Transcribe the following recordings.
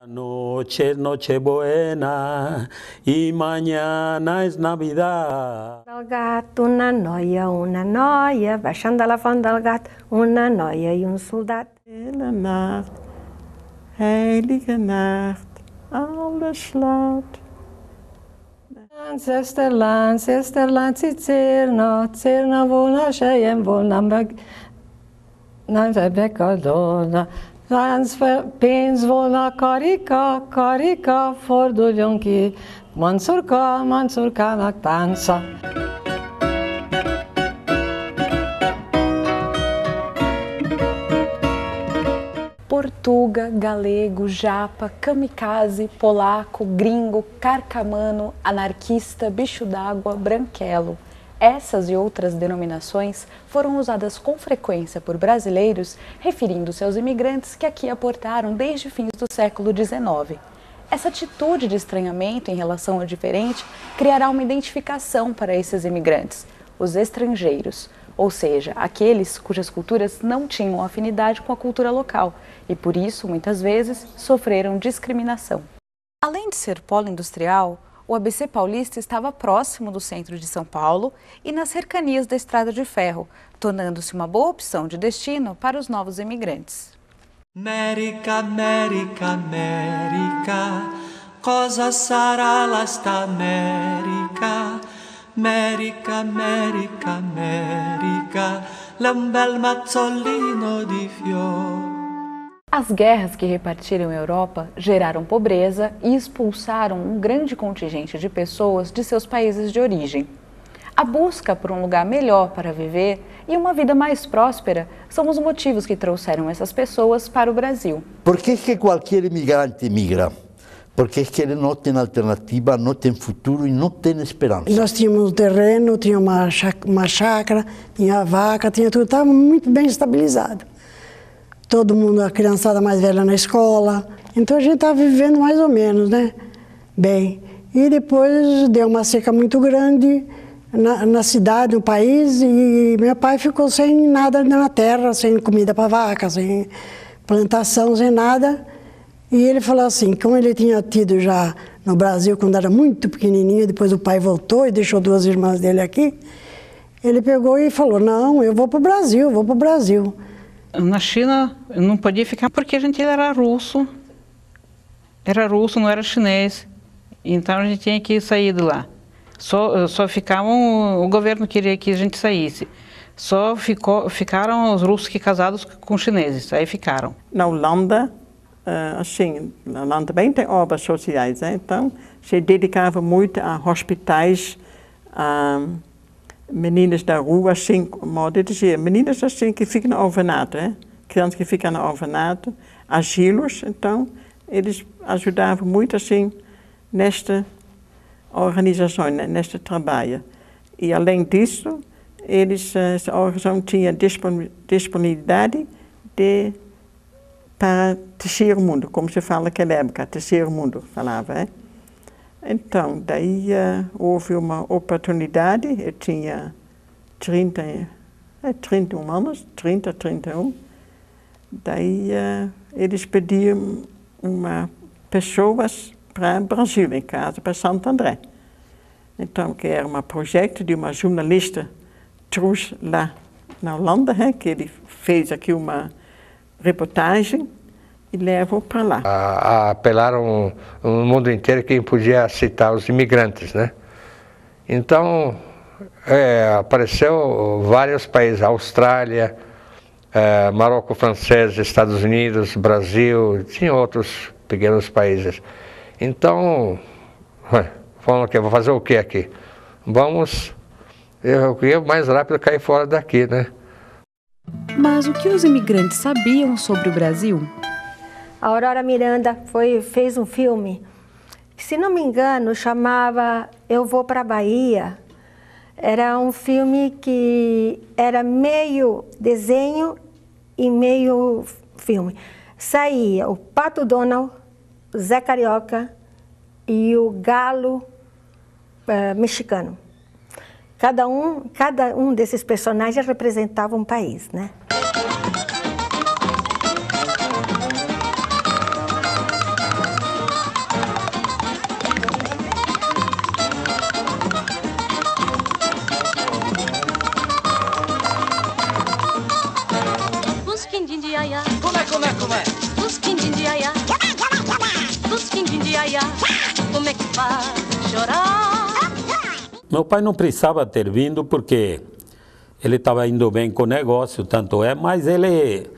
Noche, Nochebuena y mañana es Navidad. Del gat, una noia, baixando a lavanda del gat, una noia e soldat. Stille Nacht, heilige Nacht, alles slaat. Zusterland, Zirna, volna, Cheyenne, volna, Bekadona. Pins volna, Karika, forduljon ki, Mansurkának tánca. Portuga, galego, japa, kamikaze, polaco, gringo, carcamano, anarquista, bicho d'água, branquelo. Essas e outras denominações foram usadas com frequência por brasileiros, referindo-se aos imigrantes que aqui aportaram desde fins do século XIX. Essa atitude de estranhamento em relação ao diferente criará uma identificação para esses imigrantes, os estrangeiros, ou seja, aqueles cujas culturas não tinham afinidade com a cultura local e, por isso, muitas vezes, sofreram discriminação. Além de ser polo industrial, o ABC Paulista estava próximo do centro de São Paulo e nas cercanias da Estrada de Ferro, tornando-se uma boa opção de destino para os novos imigrantes. América, América, América, cosa sarà l'esta América? América, América, América, l'un bel mazzolino di fior. As guerras que repartiram a Europa geraram pobreza e expulsaram um grande contingente de pessoas de seus países de origem. A busca por um lugar melhor para viver e uma vida mais próspera são os motivos que trouxeram essas pessoas para o Brasil. Por que qualquer imigrante migra? Porque ele não tem alternativa, não tem futuro e não tem esperança. Nós tínhamos um terreno, tinha uma chácara, tinha vaca, tinha tudo, estava muito bem estabilizado. Todo mundo, a criançada mais velha na escola, então a gente estava vivendo mais ou menos, né? Bem, e depois deu uma seca muito grande na cidade, no país, e meu pai ficou sem nada na terra, sem comida para vaca, sem plantação, sem nada. E ele falou assim, como ele tinha tido já no Brasil, quando era muito pequenininho, depois o pai voltou e deixou duas irmãs dele aqui, ele pegou e falou, não, eu vou para o Brasil, vou para o Brasil. Na China não podia ficar porque a gente era russo, não era chinês, então a gente tinha que sair de lá. Só ficavam, o governo queria que a gente saísse, ficaram os russos que casados com chineses, aí ficaram. Na Holanda, assim, na Holanda também tem obras sociais, né? Então se dedicava muito a hospitais, a meninas da rua, assim, modo de dizer, meninas assim que ficam no orfanato, né? Crianças que ficam no orfanato, asilos, então eles ajudavam muito assim nesta organização, neste trabalho. E além disso, essa organização tinha disponibilidade para terceiro mundo, como se fala naquela época, terceiro mundo falava, né? Então, daí houve uma oportunidade, eu tinha 31 anos, 31, daí eles pediam pessoas para o Brasil, em casa, para Santo André. Então, que era um projeto de uma jornalista trouxe lá na Holanda, que ele fez aqui uma reportagem, e levam para lá. Apelaram no mundo inteiro quem podia aceitar os imigrantes, né? Então, apareceu vários países, Austrália, Marrocos francês, Estados Unidos, Brasil, tinha outros pequenos países. Então, falando que vou fazer o que aqui? Eu queria mais rápido cair fora daqui, né? Mas o que os imigrantes sabiam sobre o Brasil? A Aurora Miranda fez um filme, que, se não me engano, chamava Eu Vou para a Bahia. Era um filme que era meio desenho e meio filme. Saía o Pato Donald, o Zé Carioca e o Galo mexicano. Cada um desses personagens representava um país, né? faz chorar. Meu pai não precisava ter vindo porque ele estava indo bem com o negócio, tanto é, mas ele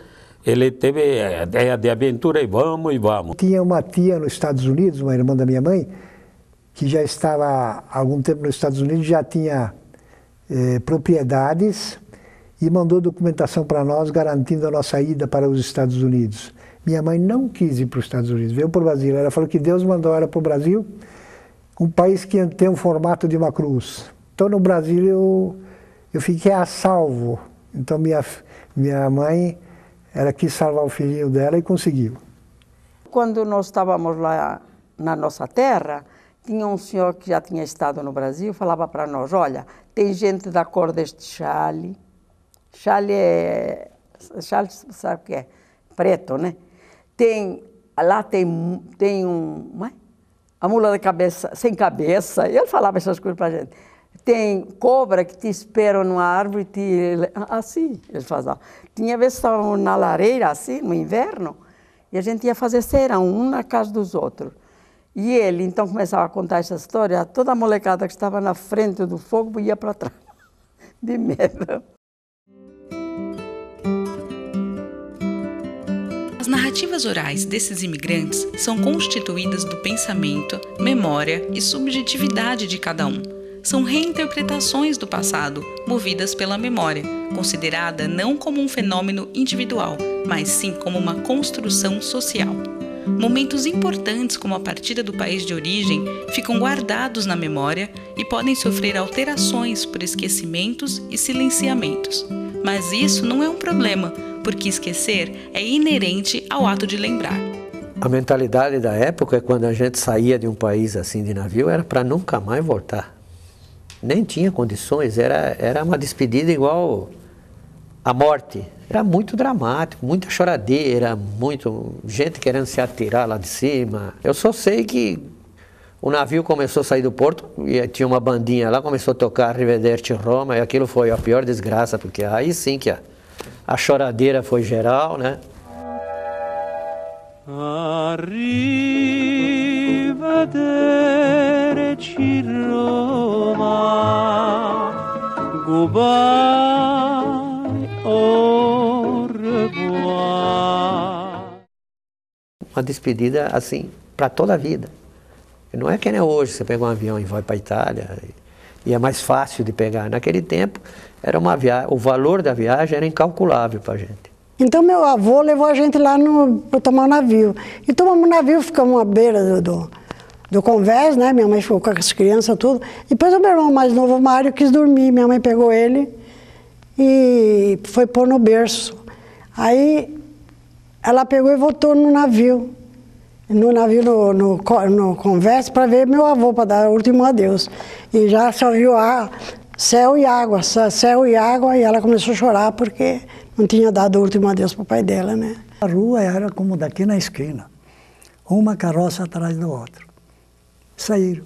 teve a ideia de aventura e vamos. Tinha uma tia nos Estados Unidos, uma irmã da minha mãe, que já estava há algum tempo nos Estados Unidos, já tinha propriedades e mandou documentação para nós garantindo a nossa ida para os Estados Unidos. Minha mãe não quis ir para os Estados Unidos, veio para o Brasil. Ela falou que Deus mandou ela para o Brasil, um país que tem um formato de uma cruz. Então no Brasil eu fiquei a salvo. Então minha mãe, ela quis salvar o filhinho dela e conseguiu. Quando nós estávamos lá na nossa terra, tinha um senhor que já tinha estado no Brasil, falava para nós, olha, tem gente da cor deste chale. Chale, sabe o que é? Preto, né? Lá tem a mula de cabeça, sem cabeça, e ele falava essas coisas para a gente. Tem cobra que te esperam numa árvore, assim, eles faziam. Tinha vezes que estávamos na lareira, assim, no inverno, e a gente ia fazer serão, um na casa dos outros. E ele, então, começava a contar essa história, toda a molecada que estava na frente do fogo ia para trás, de medo. As narrativas orais desses imigrantes são constituídas do pensamento, memória e subjetividade de cada um. São reinterpretações do passado, movidas pela memória, considerada não como um fenômeno individual, mas sim como uma construção social. Momentos importantes como a partida do país de origem ficam guardados na memória e podem sofrer alterações por esquecimentos e silenciamentos. Mas isso não é um problema, porque esquecer é inerente ao ato de lembrar. A mentalidade da época é quando a gente saía de um país assim de navio, era para nunca mais voltar. Nem tinha condições, era uma despedida igual a morte. Era muito dramático, muita choradeira, gente querendo se atirar lá de cima. Eu só sei que o navio começou a sair do porto, e tinha uma bandinha lá, começou a tocar Arrivederci Roma, e aquilo foi a pior desgraça, porque aí sim que a choradeira foi geral, né? Arrivederci Roma, goodbye, au revoir. Uma despedida assim, para toda a vida. Não é que nem hoje, você pega um avião e vai para a Itália, e é mais fácil de pegar. Naquele tempo, era uma viagem, o valor da viagem era incalculável para a gente. Então meu avô levou a gente lá para tomar um navio. E tomamos um navio, ficamos à beira do convés, né? Minha mãe ficou com as crianças, tudo. E depois o meu irmão mais novo, Mário, quis dormir. Minha mãe pegou ele e foi pôr no berço. Aí ela pegou e voltou no navio. No convés, para ver meu avô, para dar o último adeus. E já só viu céu e água, e ela começou a chorar porque não tinha dado o último adeus para o pai dela, né? A rua era como daqui na esquina, uma carroça atrás do outro. Saíram.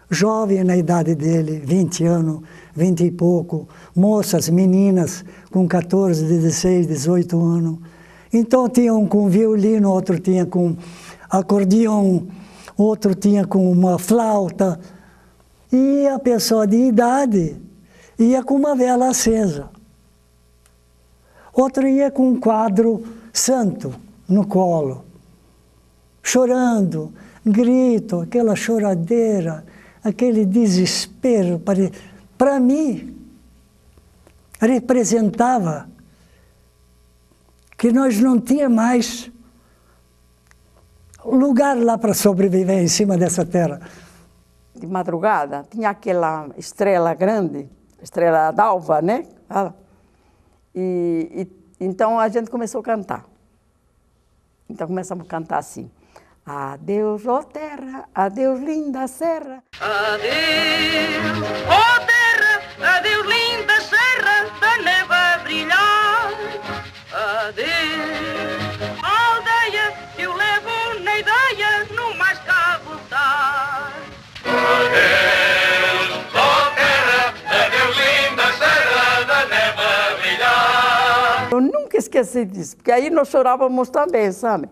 Jovem na idade dele, 20 anos, 20 e pouco, moças, meninas com 14, 16, 18 anos. Então tinha um com violino, outro tinha com acordeão, outro tinha com uma flauta. E a pessoa de idade ia com uma vela acesa. Outro ia com um quadro santo no colo, chorando, grito, aquela choradeira, aquele desespero. Para mim, representava que nós não tínhamos mais lugar lá para sobreviver em cima dessa terra. De madrugada, tinha aquela estrela grande, estrela d'alva, né? E então a gente começou a cantar. Então começamos a cantar assim. Adeus, ó terra, adeus, linda serra. Adeus, ó terra, adeus, linda serra, da neve a brilhar. Adeus, aldeia, eu levo na ideia, não mais cá voltar. Adeus, ó terra, adeus, linda serra, da neve a brilhar. Eu nunca esqueci disso, porque aí nós chorávamos também, sabe?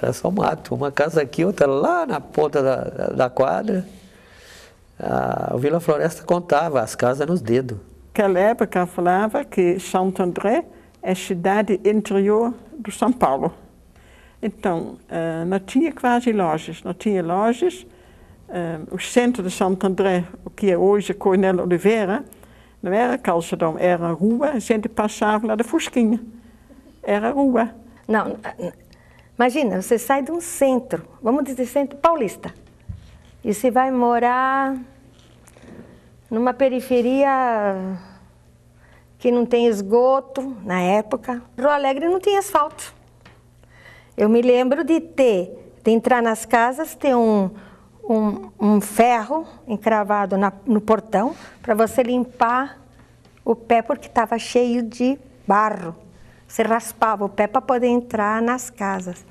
Era só mato, uma casa aqui, outra lá na ponta da quadra. A Vila Floresta contava as casas nos dedos. Naquela época falava que Santo André é a cidade interior do São Paulo. Então, não tinha quase lojas, não tinha lojas. O centro de Santo André, o que é hoje Coronel Oliveira, não era calçadão, era rua, a gente passava lá da Fusquinha. Era rua. Não, imagina, você sai de um centro, vamos dizer centro paulista, e você vai morar numa periferia que não tem esgoto, na época. Rio Alegre não tinha asfalto. Eu me lembro de entrar nas casas, ter um ferro encravado no portão para você limpar o pé porque estava cheio de barro. Você raspava o pé para poder entrar nas casas.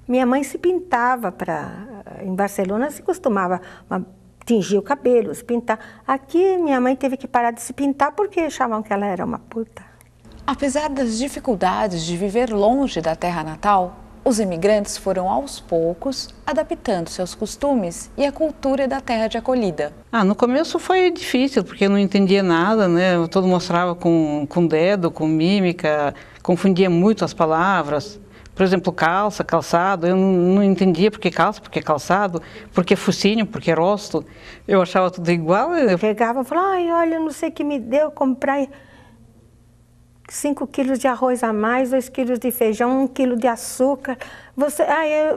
Minha mãe se pintava em Barcelona se costumava tingir o cabelo, se pintar. Aqui minha mãe teve que parar de se pintar porque achavam que ela era uma puta. Apesar das dificuldades de viver longe da terra natal, os imigrantes foram aos poucos adaptando seus costumes e a cultura da terra de acolhida. No começo foi difícil, porque eu não entendia nada, né? Todo mostrava com dedo, com mímica, confundia muito as palavras. Por exemplo, calça, calçado, eu não entendia por que calça, por que calçado, por que focinho, por que rosto. Eu achava tudo igual. Eu pegava e falava, ai, olha, não sei o que me deu, comprar 5 quilos de arroz a mais, 2 quilos de feijão, 1 quilo de açúcar.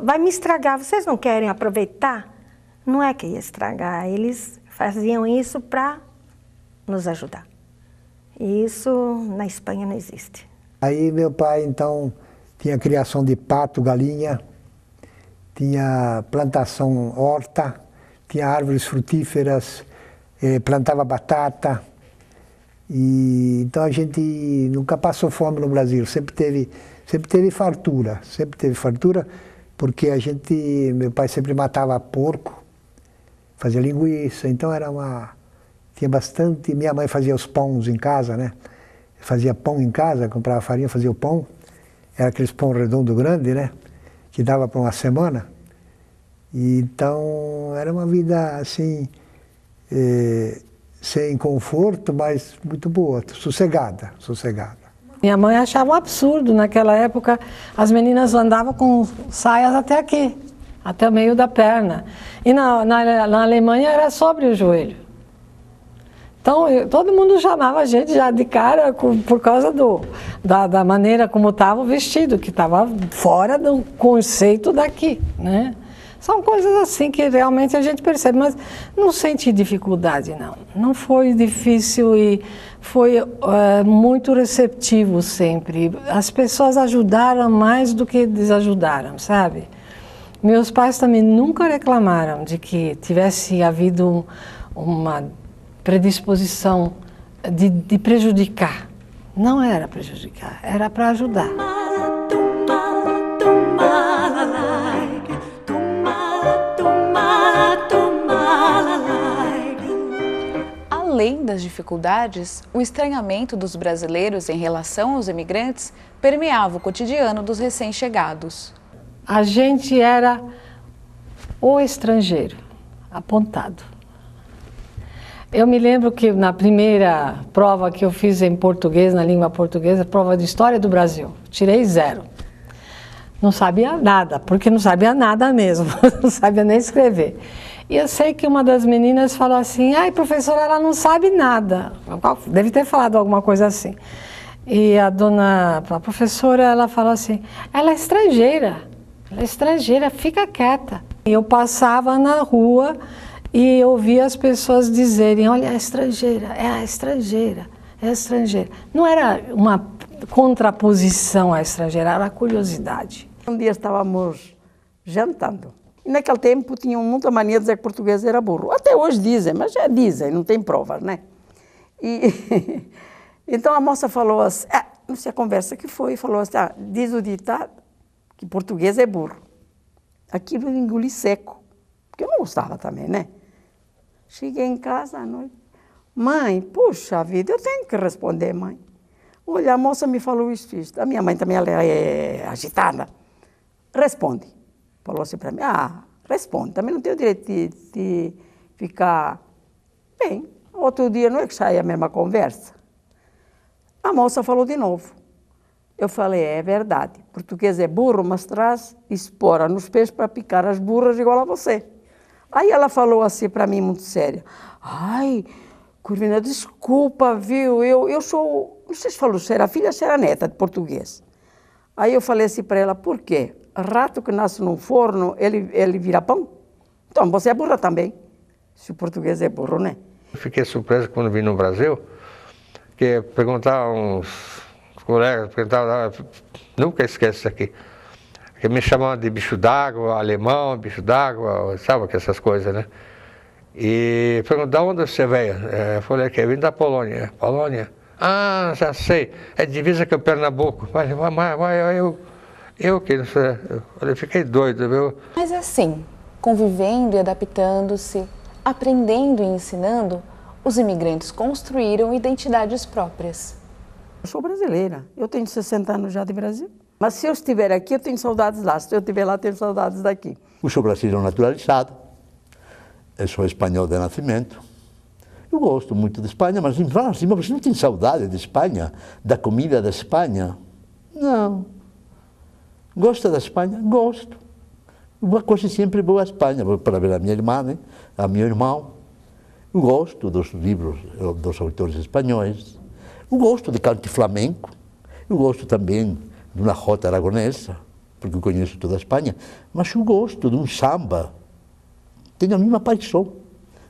Vai me estragar, vocês não querem aproveitar? Não é que ia estragar, eles faziam isso para nos ajudar. E isso na Espanha não existe. Aí meu pai, então, tinha criação de pato, galinha, tinha plantação horta, tinha árvores frutíferas, plantava batata. E, então a gente nunca passou fome no Brasil, sempre teve fartura, porque meu pai sempre matava porco, fazia linguiça, então tinha bastante, minha mãe fazia os pães em casa, né? Fazia pão em casa, comprava farinha, fazia o pão, era aqueles pão redondo grande, né? Que dava para uma semana. E, então era uma vida assim, sem conforto, mas muito boa, sossegada. Minha mãe achava um absurdo, naquela época as meninas andavam com saias até aqui, até o meio da perna. E na Alemanha era sobre o joelho. Então todo mundo chamava a gente já de cara por causa da maneira como estava o vestido, que estava fora do conceito daqui, né? São coisas assim que realmente a gente percebe, mas não senti dificuldade, não. Não foi difícil e foi muito receptivo sempre. As pessoas ajudaram mais do que desajudaram, sabe? Meus pais também nunca reclamaram de que tivesse havido uma predisposição de prejudicar. Não era prejudicar, era para ajudar. Além das dificuldades, o estranhamento dos brasileiros em relação aos imigrantes permeava o cotidiano dos recém-chegados. A gente era o estrangeiro, apontado. Eu me lembro que na primeira prova que eu fiz em português, na língua portuguesa, prova de História do Brasil, tirei 0. Não sabia nada, porque não sabia nada mesmo, não sabia nem escrever. E eu sei que uma das meninas falou assim, ai, professora, ela não sabe nada. Deve ter falado alguma coisa assim. E a professora, ela falou assim, ela é estrangeira, fica quieta. E eu passava na rua e ouvia as pessoas dizerem, olha, é a estrangeira. Não era uma contraposição à estrangeira, era curiosidade. Um dia estávamos jantando. E naquele tempo tinham muita mania de dizer que português era burro. Até hoje dizem, mas já dizem, não tem provas, né? E então a moça falou assim, não sei a conversa que foi, falou assim, diz o ditado que português é burro. Aquilo eu engoli seco, porque eu não gostava também, né? Cheguei em casa à noite. Mãe, puxa vida, eu tenho que responder, mãe. olha, a moça me falou isso. A minha mãe também ela é agitada. Responde. Falou assim para mim, responde. Também não tenho o direito de ficar bem. Outro dia não é que sai a mesma conversa. A moça falou de novo. Eu falei, é verdade. Português é burro, mas traz espora nos pés para picar as burras igual a você. Aí ela falou assim para mim, muito séria. Ai, Corvina, desculpa, viu? Eu sou, não sei se falou se era filha ou se era neta de português. Aí eu falei assim para ela, por quê? Rato que nasce num forno, ele vira pão? Então, você é burra também. Se o português é burro, né? Eu fiquei surpreso quando vim no Brasil, que perguntavam uns colegas, nunca esqueço isso aqui, que me chamavam de bicho d'água, alemão, bicho d'água, sabe, que essas coisas, né? E perguntavam, de onde você veio? Eu falei que eu vim da Polônia. Polônia? Ah, já sei, é divisa com o Pernambuco. Mas eu que não sei, eu fiquei doido, viu? Mas assim, convivendo e adaptando-se, aprendendo e ensinando, os imigrantes construíram identidades próprias. Eu sou brasileira, eu tenho 60 anos já de Brasil. Mas se eu estiver aqui, eu tenho saudades lá. Se eu estiver lá, tenho saudades daqui. Eu sou brasileiro naturalizado, eu sou espanhol de nascimento. Eu gosto muito de Espanha, mas em França, você não tem saudade de Espanha, da comida da Espanha? Não. Gosta da Espanha? Gosto. Uma coisa sempre boa a Espanha, para ver a minha irmã, né? A meu irmão. Eu gosto dos livros dos autores espanhóis. Eu gosto de canto flamenco. Eu gosto também de uma rota aragonesa, porque eu conheço toda a Espanha. Mas eu gosto de um samba. Tenho a mesma paixão.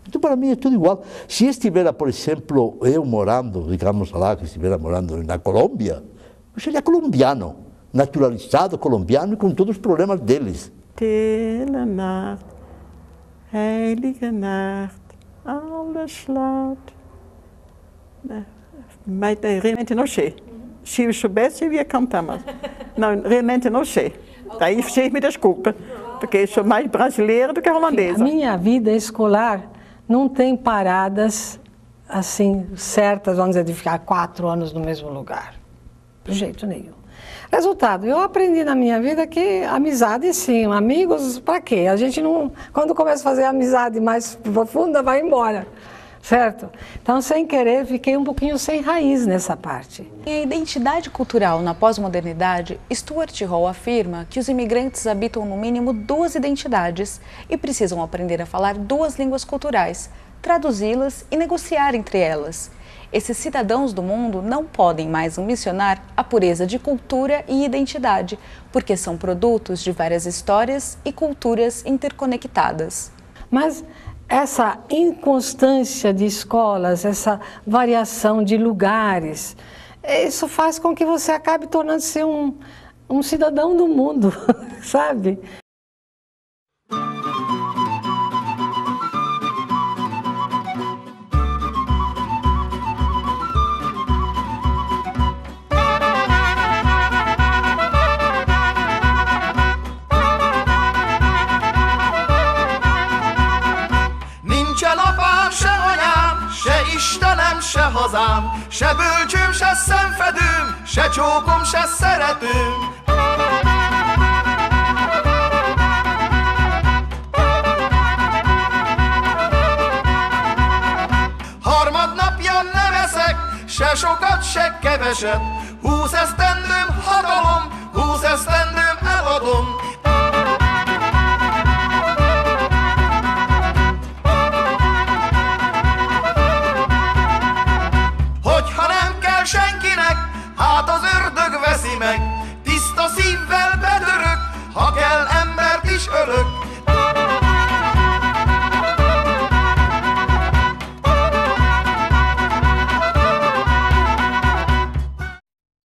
Então, para mim, é tudo igual. Se estivesse, por exemplo, eu morando, digamos lá, que estivesse morando na Colômbia, eu seria colombiano, naturalizado colombiano e com todos os problemas deles. Stille Nacht, heilige Nacht, alles laut. Mas realmente não sei. Se eu soubesse, eu ia cantar, mas não, realmente não sei. Daí vocês me desculpem, porque eu sou mais brasileira do que holandesa. A minha vida escolar não tem paradas assim certas, vamos dizer, de ficar 4 anos no mesmo lugar. De jeito nenhum. Resultado, eu aprendi na minha vida que amizade sim, amigos, para quê? A gente não, quando começa a fazer amizade mais profunda, vai embora, certo? Então, sem querer, fiquei um pouquinho sem raiz nessa parte. Em A Identidade Cultural na Pós-Modernidade, Stuart Hall afirma que os imigrantes habitam no mínimo 2 identidades e precisam aprender a falar 2 línguas culturais, traduzi-las e negociar entre elas. Esses cidadãos do mundo não podem mais ambicionar a pureza de cultura e identidade, porque são produtos de várias histórias e culturas interconectadas. Mas essa inconstância de escolas, essa variação de lugares, isso faz com que você acabe tornando-se um cidadão do mundo, sabe? Istenem, se hazám, se bölcsőm, se szenvedőm, se csókom, se szeretőm. Harmadnapja nem eszek, se sokat, se keveset. 20 esztendőm hatalom, 20 esztendőm eladom. Senkinek, hát az ördög veszi meg.